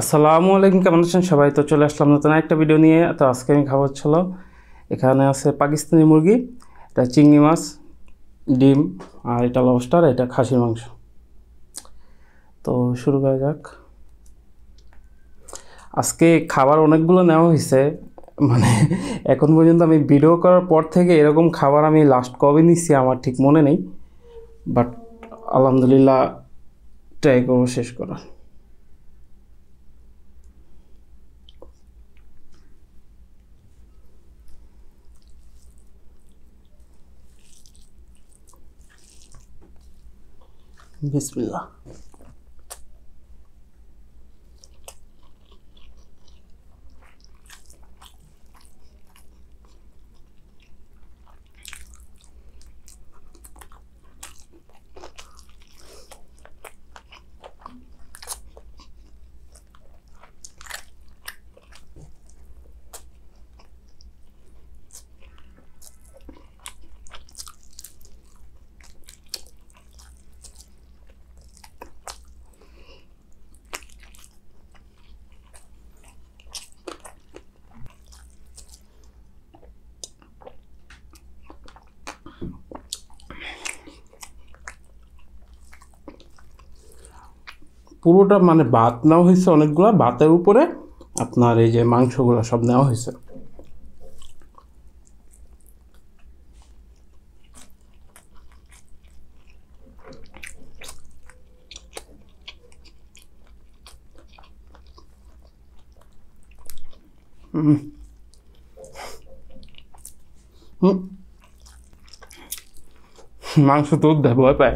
আসসালামু আলাইকুম, কেমন আছেন সবাই? তো চলে আসলাম নতুন একটা ভিডিও নিয়ে। তো আজকে আমি খাবার ছিল, এখানে আছে পাকিস্তানি মুরগি, এটা চিংড়ি মাছ, ডিম, আর এটা লবস্টার, এটা খাসির মাংস। তো শুরু করা যাক। আজকে খাবার অনেকগুলো নেওয়া হয়েছে, মানে এখন পর্যন্ত আমি ভিডিও করার পর থেকে এরকম খাবার আমি লাস্ট কবে নিচ্ছি আমার ঠিক মনে নেই, বাট আলহামদুলিল্লাহ ট্রাই করবো শেষ করা। বিসমিল্লাহ। পুরোটা মানে ভাত নেওয়া হয়েছে, অনেকগুলো ভাতের উপরে আপনার এই যে মাংসগুলো সব নেওয়া হয়েছে। মাংস তো দেয়, ভয় পায়।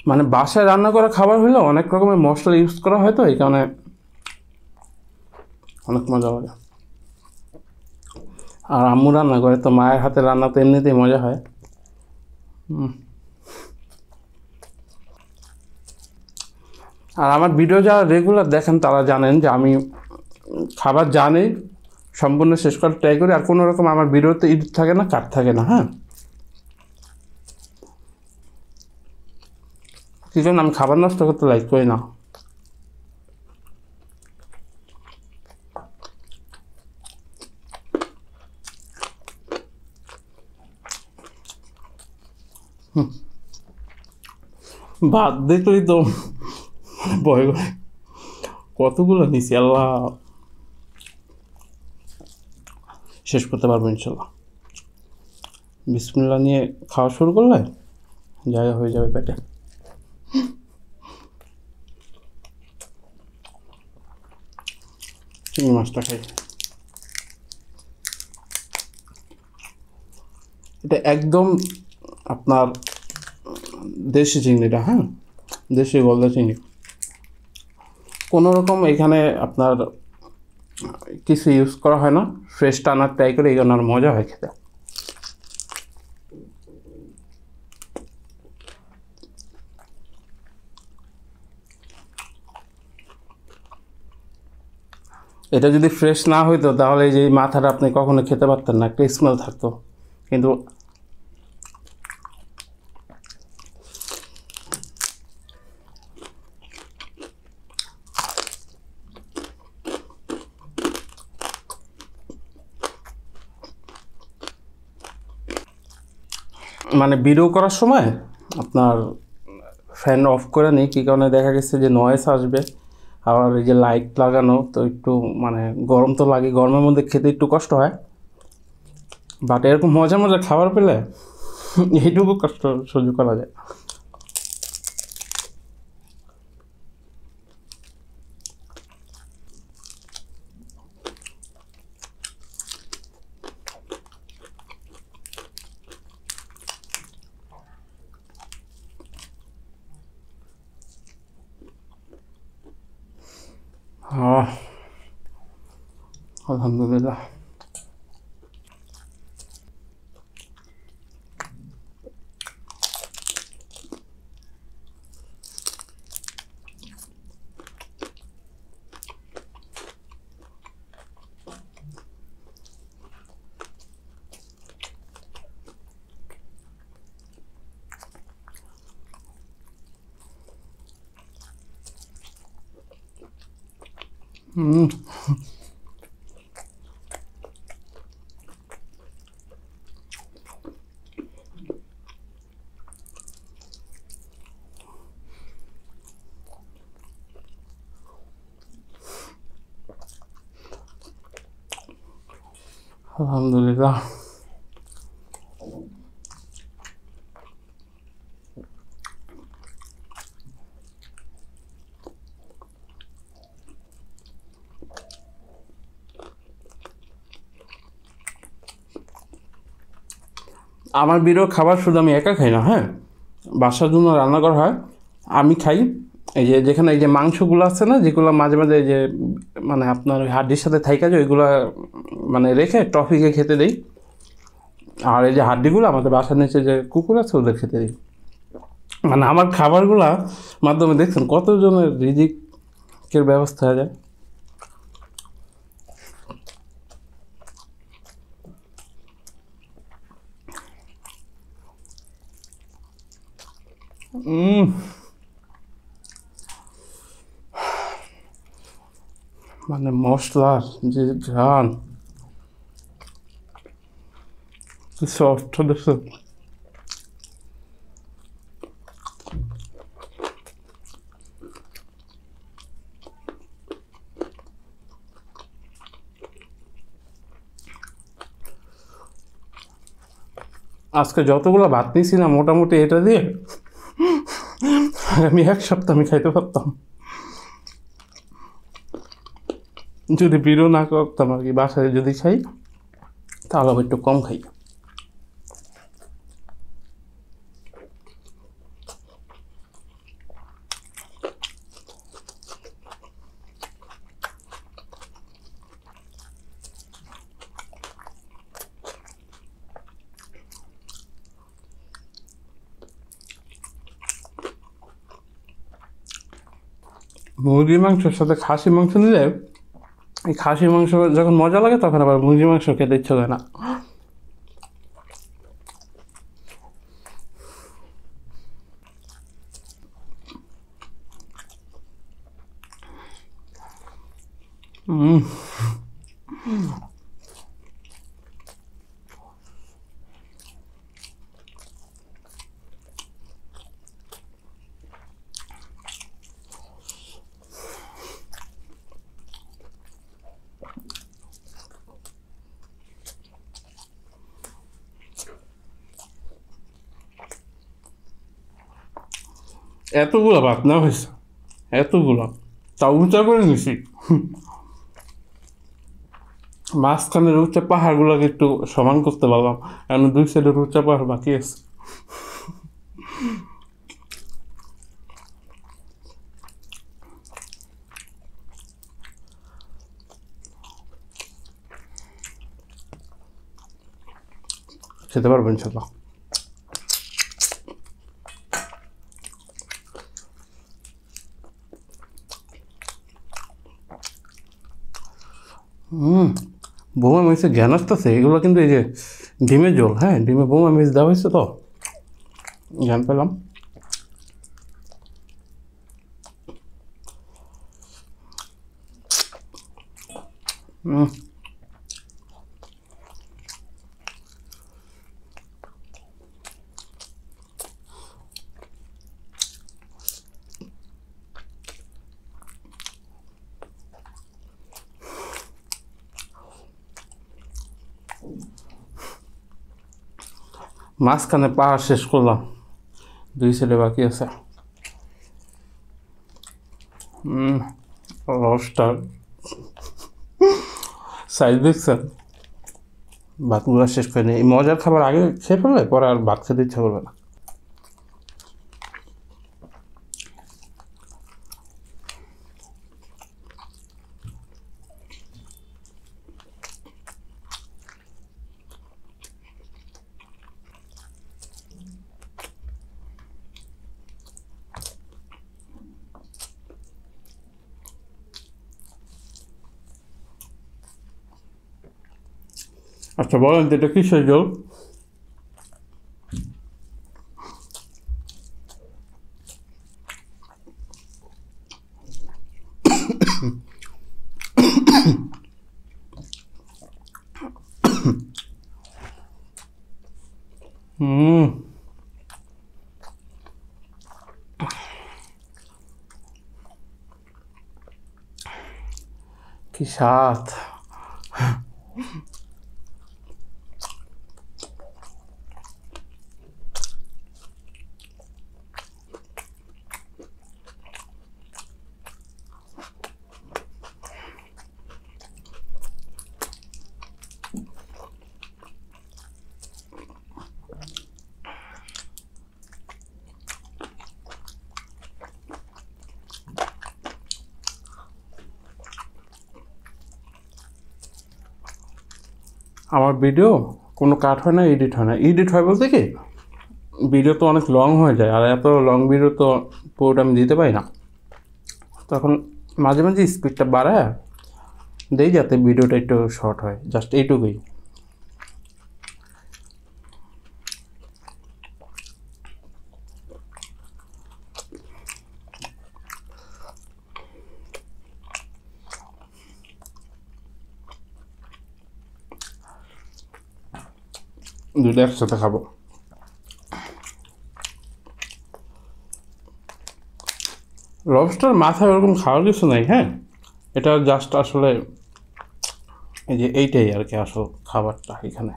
মানে বাসায় রান্না করা খাবার হলে অনেক রকমের মশলা ইউজ করা হয়, তো এই কারণে অনেক মজা লাগে। আর আম্মু রান্না করে তো মায়ের হাতে রান্না তো এমনিতেই মজা হয়। আর আমার ভিডিও যারা রেগুলার দেখেন তারা জানেন যে আমি খাবার জানি সম্পূর্ণ শেষ করার ট্রাই করি, আর কোনো রকম আমার ভিডিওতে এডিট থাকে না, কাট থাকে না। হ্যাঁ, কি জন্য আমি খাবার নষ্ট করতে লাইক করি না। ভাত দেখলেই তো ভয় করে, কতগুলো নিছি আল্লাহ, শেষ করতে পারবো ইনশাল্লাহ। বিসমিল্লাহ নিয়ে খাওয়া শুরু করলে জায়গা হয়ে যাবে পেটে। চিংড়ি মাছটা খাই, এটা একদম আপনার দেশি চিংড়িটা। হ্যাঁ, দেশি গলদা চিংড়ি, কোনো রকম এখানে আপনার কিছু ইউজ করা হয় না, ফ্রেশ টানার ট্রাই করে, এই জন্য আর মজা হয় খেতে। এটা যদি ফ্রেশ না হইতো তাহলে এই যে মাথাটা আপনি কখনো খেতে পারতেন না, একটা স্মেল থাকতো। কিন্তু মানে ভিডিও করার সময় আপনার ফ্যান অফ করে নিই, কী কারণে দেখা গেছে যে নয়েজ আসবে, আবার এই যে লাইট লাগানো তো একটু মানে গরম তো লাগে, গরমের মধ্যে খেতে একটু কষ্ট হয়। বাট এরকম মজা মজা খাবার পেলে এইটুকু কষ্ট সহ্য করা যায়। আলহামদুলিল্লাহ। আলহামদুলিল্লাহ। আমার বিরো খাবার শুধু আমি একা খাই না, হ্যাঁ, বাসার জন্য রান্না করা হয়, আমি খাই। এই যে যেখানে এই যে মাংসগুলো আছে না, যেগুলো মাঝে মাঝে এই যে মানে আপনার ওই হাড্ডির সাথে থাইকা যায়, ওইগুলো মানে রেখে টফিকে খেতে দিই। আর এই যে হাড্ডিগুলো আমাদের বাসার নিচে যে কুকুর আছে ওদের খেতে দিই। মানে আমার খাবারগুলা মাধ্যমে দেখছেন কতজনের রিজিকের ব্যবস্থা হয়ে যায়। মানে মশলার যে ঘ্রাণ, কিছু অর্থ দেখছে। আজকে যতগুলো ভাত নিয়েছি না, মোটামুটি এটা দিয়ে আমি এক সপ্তাহ আমি খাইতে পারতাম, যদি বিরো না করতাম আর কি। বাসায় যদি খাই তাহলে আবার একটু কম খাই। মুরগির মাংসের সাথে খাসি মাংস নিলে, এই খাসি মাংস যখন মজা লাগে তখন আবার মুরগির মাংস খেতে ইচ্ছে হয় না। এতগুলো ভাত না হয়েছে, এতগুলো তাও উঁচা করে নিছি। মাঝখানের উঁচা পাহাড়গুলোকে একটু সমান করতে পারলাম, এখন দুই সাইডের উঁচা পাহাড় বাকি আছে। খেতে পারবো ইনশাল্লাহ। বোমা মরিচের জ্ঞান আসতেছে, এগুলো কিন্তু এই যে ডিমের ঝোল, হ্যাঁ, ডিমে বোমা মরিচ দেওয়া হয়েছে তো জ্ঞান পেলাম। মাঝখানে পাহাড় শেষ করলাম, দুই ছেলে বাকি আছে। রসটা সাইজ দেখছেন, ভাতগুলো শেষ করে নিই। এই মজার খাবার আগে খেয়ে ফেললে পরে আর ভাত খেতে ইচ্ছা করবে না। আচ্ছা বলেন তো এটা কিসের ঝোল? হুম, কি স্বাদ! আমার ভিডিও কোনো কাট হয় না, এডিট হয় না। এডিট হয় বলতে কি, ভিডিও তো অনেক লং হয়ে যায়, আর এত লং ভিডিও তো পুরোটা আমি দিতে পারি না। তখন মাঝে মাঝে স্পিডটা বাড়ায় দেই যাতে ভিডিওটা একটু শর্ট হয়, জাস্ট এইটুকুই। দুটো একসাথে খাবো। লবস্টার মাথায় ওরকম খাওয়ার কিছু নাই, হ্যাঁ, এটা জাস্ট আসলে এই যে এইটাই আর কি আসল খাবারটা এখানে।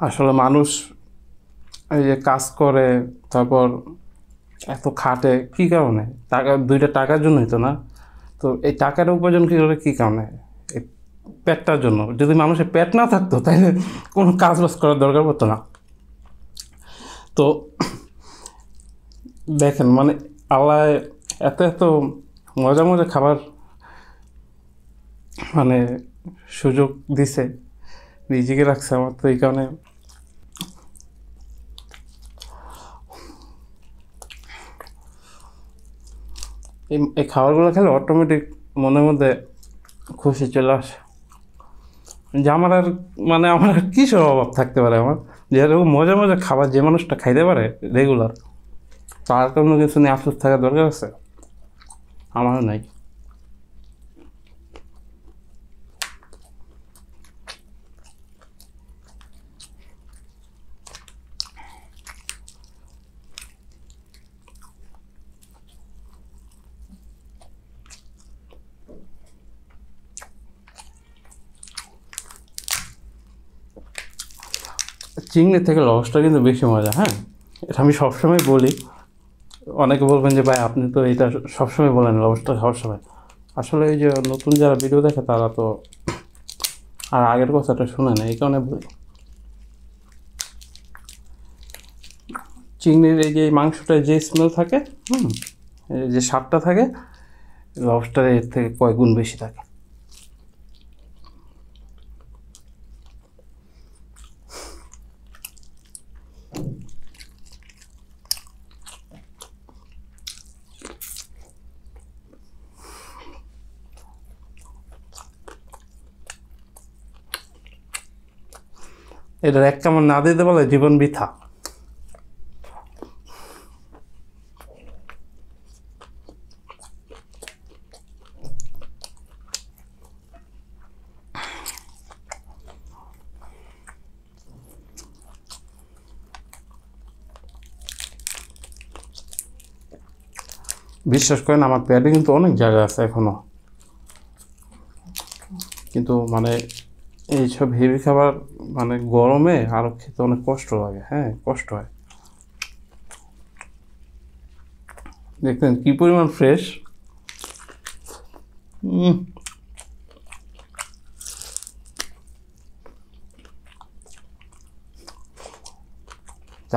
আসলে মানুষ এই যে কাজ করে, তারপর এত খাটে কী কারণে? টাকা, দুইটা টাকার জন্যই তো না। তো এই টাকার উপার্জন কী করে, কী কারণে? এই পেটটার জন্য। যদি মানুষের পেট না থাকতো তাহলে কোনো কাজ বাজ করার দরকার পড়তো না। তো দেখেন মানে আল্লাহ এত এত মজা মজা খাবার মানে সুযোগ দিছে, নিজেকে রাখছে আমার, তো এই কারণে এই খাবারগুলো খেলে অটোমেটিক মনের মধ্যে খুশি চলে আসে, যে আমার আর মানে আমার আর কিসের অভাব থাকতে পারে আমার, যে এরকম মজা মজা খাবার যে মানুষটা খাইতে পারে রেগুলার, তার কোনো কিছু নিয়ে আফসোস থাকার দরকার আছে? আমারও নাই। চিংড়ির থেকে লবস্টার কিন্তু বেশি মজা, হ্যাঁ, এটা আমি সবসময় বলি। অনেকে বলবেন যে ভাই আপনি তো এটা সবসময় বলেন লবস্টার খাওয়ার সময়। আসলে এই যে নতুন যারা ভিডিও দেখে তারা তো আর আগের কথাটা শুনে না, এই কারণে বলি। চিংড়ির এই যে মাংসটায় যে স্মেল থাকে, এই যে স্বাদটা থাকে, লবস্টারে এর থেকে কয়েক গুণ বেশি থাকে। এটার এক কামড় না দিতে বলে জীবন বৃথা। বিশ্বাস করেন আমার পেটে কিন্তু অনেক জায়গা আছে এখনো, কিন্তু মানে এইসব হেভি খাবার মানে গরমে আরও খেতে অনেক কষ্ট লাগে, হ্যাঁ কষ্ট হয়। দেখতেন কি পরিমাণ ফ্রেশ।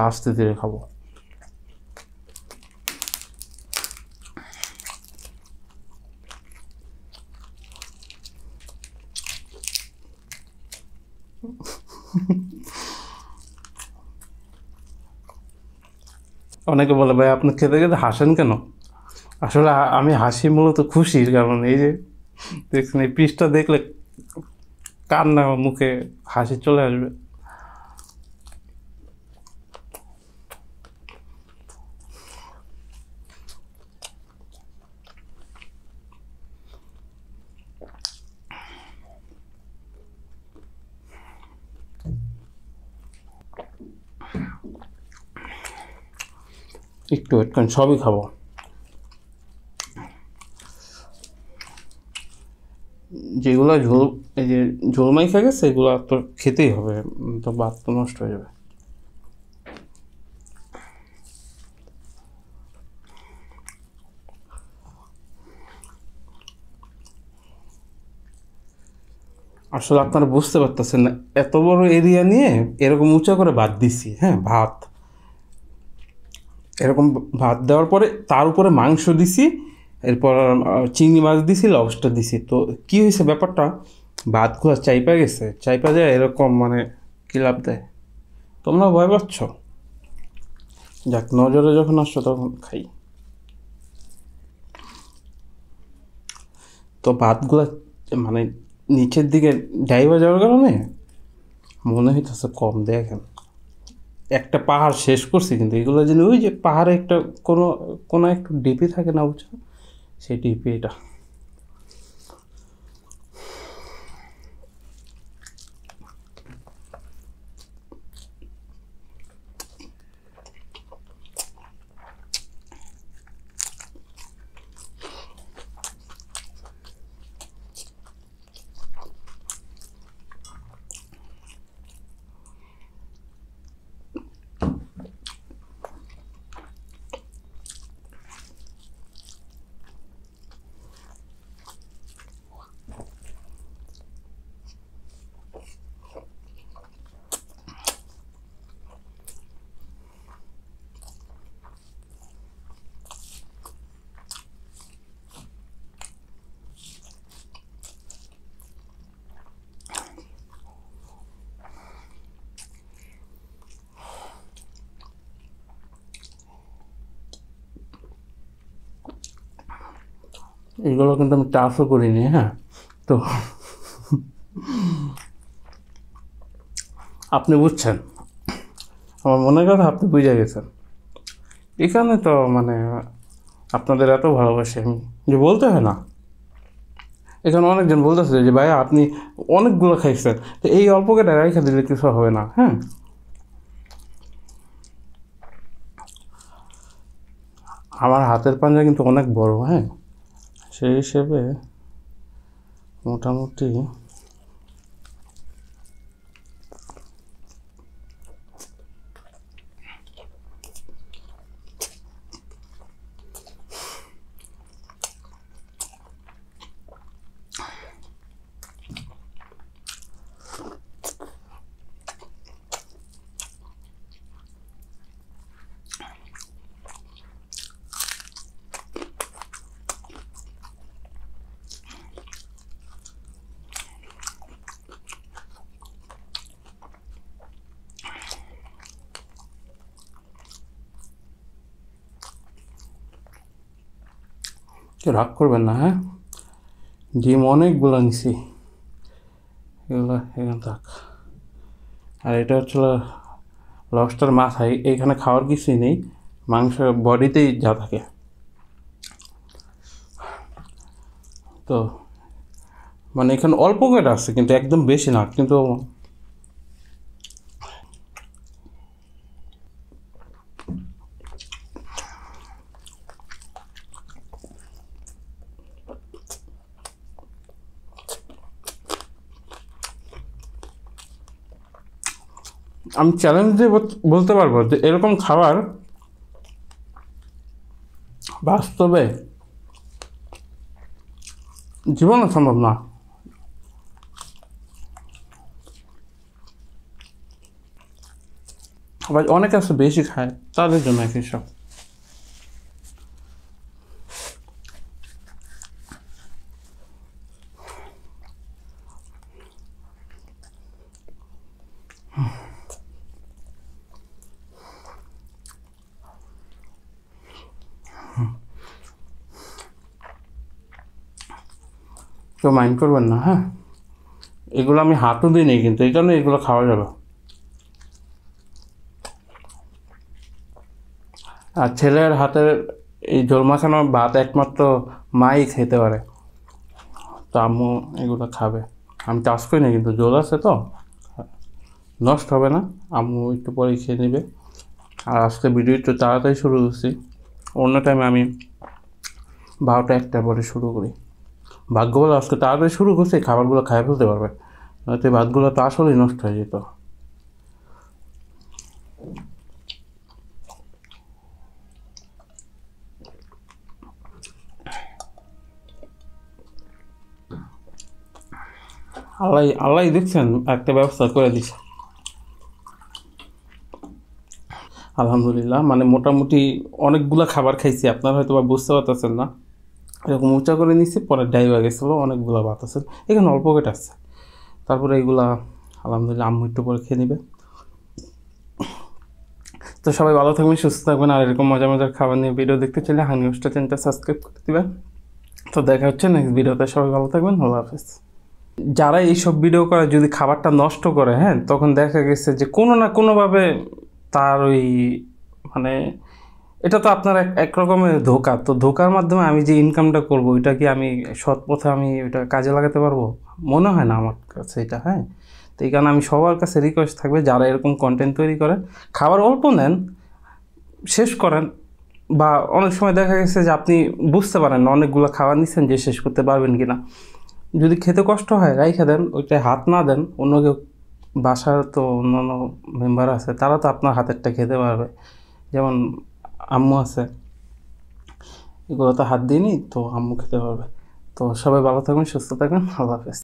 আস্তে ধীরে খাবো। অনেকে বলে ভাই আপনি খেতে খেতে হাসেন কেন? আসলে আমি হাসি মূলত খুশির কারণ এই যে দেখছেন এই পিসটা দেখলে কান্না মুখে হাসি চলে আসবে। একটু ওয়েট করেন, সবই খাবো। যেগুলো ঝোল, এই যে ঝোল মাইখা গেছে এগুলো তো খেতেই হবে, তো ভাত তো নষ্ট হয়ে যাবে। আসলে আপনারা বুঝতে পারতেছেন না, এত বড় এরিয়া নিয়ে এরকম উঁচা করে ভাত দিছি। হ্যাঁ, ভাত এরকম ভাত দেওয়ার পরে তার উপরে মাংস দিছি, এরপর চিংড়ি মাছ দিছি, লবস্টার দিছি। তো কী হয়েছে ব্যাপারটা, ভাতগুলো চাইপা গেছে, চাইপা যায় এরকম, মানে কী লাভ দেয়? তোমরা ভয় পাচ্ছ? যাক, নজরে যখন আসছো তখন খাই। তো ভাতগুলো মানে নিচের দিকে ডাইভা যাওয়ার কারণে মনে হইতেছে কম। দেখেন একটা পাহাড় শেষ করছি, কিন্তু এগুলো যেন ওই যে পাহাড়ে একটা কোনো কোনো একটা ডিপি থাকে না, বুঝছো, সেই ডিপি এটা। এগুলো কিন্তু আমি চাষও করিনি। হ্যাঁ, তো আপনি বুঝছেন আমার মনের কথা, আপনি বুঝে গেছেন। এখানে তো মানে আপনাদের এত ভালোবাসি আমি যে বলতে হয় না। এখানে অনেকজন বলতেছে যে ভাই আপনি অনেকগুলো খাইছেন, তো এই অল্প কেটে রাইখা দিলে কিছু হবে না। হ্যাঁ, আমার হাতের পাঞ্জা কিন্তু অনেক বড়। হ্যাঁ, সেই হিসেবে মোটামুটি কেউ রাগ করবেন না। হ্যাঁ, ডিম অনেকগুলো নিছি, এগুলো এখানে থাক। আর এটা হচ্ছে লবস্টার মাথায়, এইখানে খাওয়ার কিছুই নেই, মাংস বডিতেই যা থাকে। তো মানে এখানে অল্প করে আছে, কিন্তু একদম বেশি না, কিন্তু আমি চ্যালেঞ্জ দিয়ে বলতে পারবো যে এরকম খাবার বাস্তবে জীবনে সম্ভব না। আবার অনেকে আছে বেশি খায়, তাদের জন্য একই সব। কেউ মাইন্ড করবেন না, হ্যাঁ। এগুলো আমি হাতও দিই নেই, কিন্তু এই কারণে এগুলো খাওয়া যাবে। আর ছেলের হাতের এই ঝোল মাখানো ভাত একমাত্র মাই খেতে পারে, তো আম্মু এগুলো খাবে। আমি চাষ করি না, কিন্তু ঝোল আছে তো নষ্ট হবে না, আম্মু একটু পরেই খেয়ে নেবে। আর আজকে ভিডিও একটু তাড়াতাড়ি শুরু করছি, অন্য টাইমে আমি 12টা 1টার পরে শুরু করি। ভাগ্য বলে আজকে তাড়াতাড়ি শুরু করছি, খাবারগুলো খাই ফেলতে পারবে, নয়তো এই ভাতগুলো তো আসলেই নষ্ট হয়ে যেত। আল্লাহ আল্লাহ দেখছেন একটা ব্যবস্থা করে দিছে, আলহামদুলিল্লাহ। মানে মোটামুটি অনেকগুলো খাবার খাইছি, আপনারা হয়তো বা বুঝতে পারতেছেন না। এরকম উঁচা করে নিচ্ছি, পরে ডাইবা গেছিলো, অনেকগুলো ভাত আছে, এখানে অল্প কেটে আছে। তারপরে এইগুলা আলহামদুলিল্লাহ আম্মু একটু পরে খেয়ে নেবে। তো সবাই ভালো থাকবেন, সুস্থ থাকবেন। আর এরকম মজার মজার খাবার নিয়ে ভিডিও দেখতে চাইলে হানি হোস্টেল চ্যানেলটা সাবস্ক্রাইব করে দেবেন। তো দেখা হচ্ছে নেক্সট ভিডিওতে, সবাই ভালো থাকবেন, আল্লাহ হাফেজ। যারা এইসব ভিডিও করে যদি খাবারটা নষ্ট করে, হ্যাঁ, তখন দেখা গেছে যে কোনো না কোনোভাবে তার ওই মানে এটা তো আপনার এক রকমের ধোঁকা। তো ধোঁকার মাধ্যমে আমি যে ইনকামটা করব, এটা কি আমি সৎ পথে আমি ওইটা কাজে লাগাতে পারবো? মনে হয় না আমার কাছে এটা, হ্যাঁ। তো এই কারণে আমি সবার কাছে রিকোয়েস্ট থাকবে, যারা এরকম কন্টেন্ট তৈরি করে খাবার অল্প নেন, শেষ করেন। বা অনেক সময় দেখা গেছে যে আপনি বুঝতে পারেন না অনেকগুলো খাবার নিচ্ছেন যে শেষ করতে পারবেন কি না, যদি খেতে কষ্ট হয় রাইখে দেন, ওইটাই হাত না দেন। অন্য কেউ বাসার তো অন্যান্য মেম্বার আছে, তারা তো আপনার হাতেরটা খেতে পারবে, যেমন আম্মু আছে, এগুলো তো হাত দিইনি, তো আম্মু খেতে পারবে। তো সবাই ভালো থাকবেন, সুস্থ থাকবেন, আল্লাহ হাফেজ।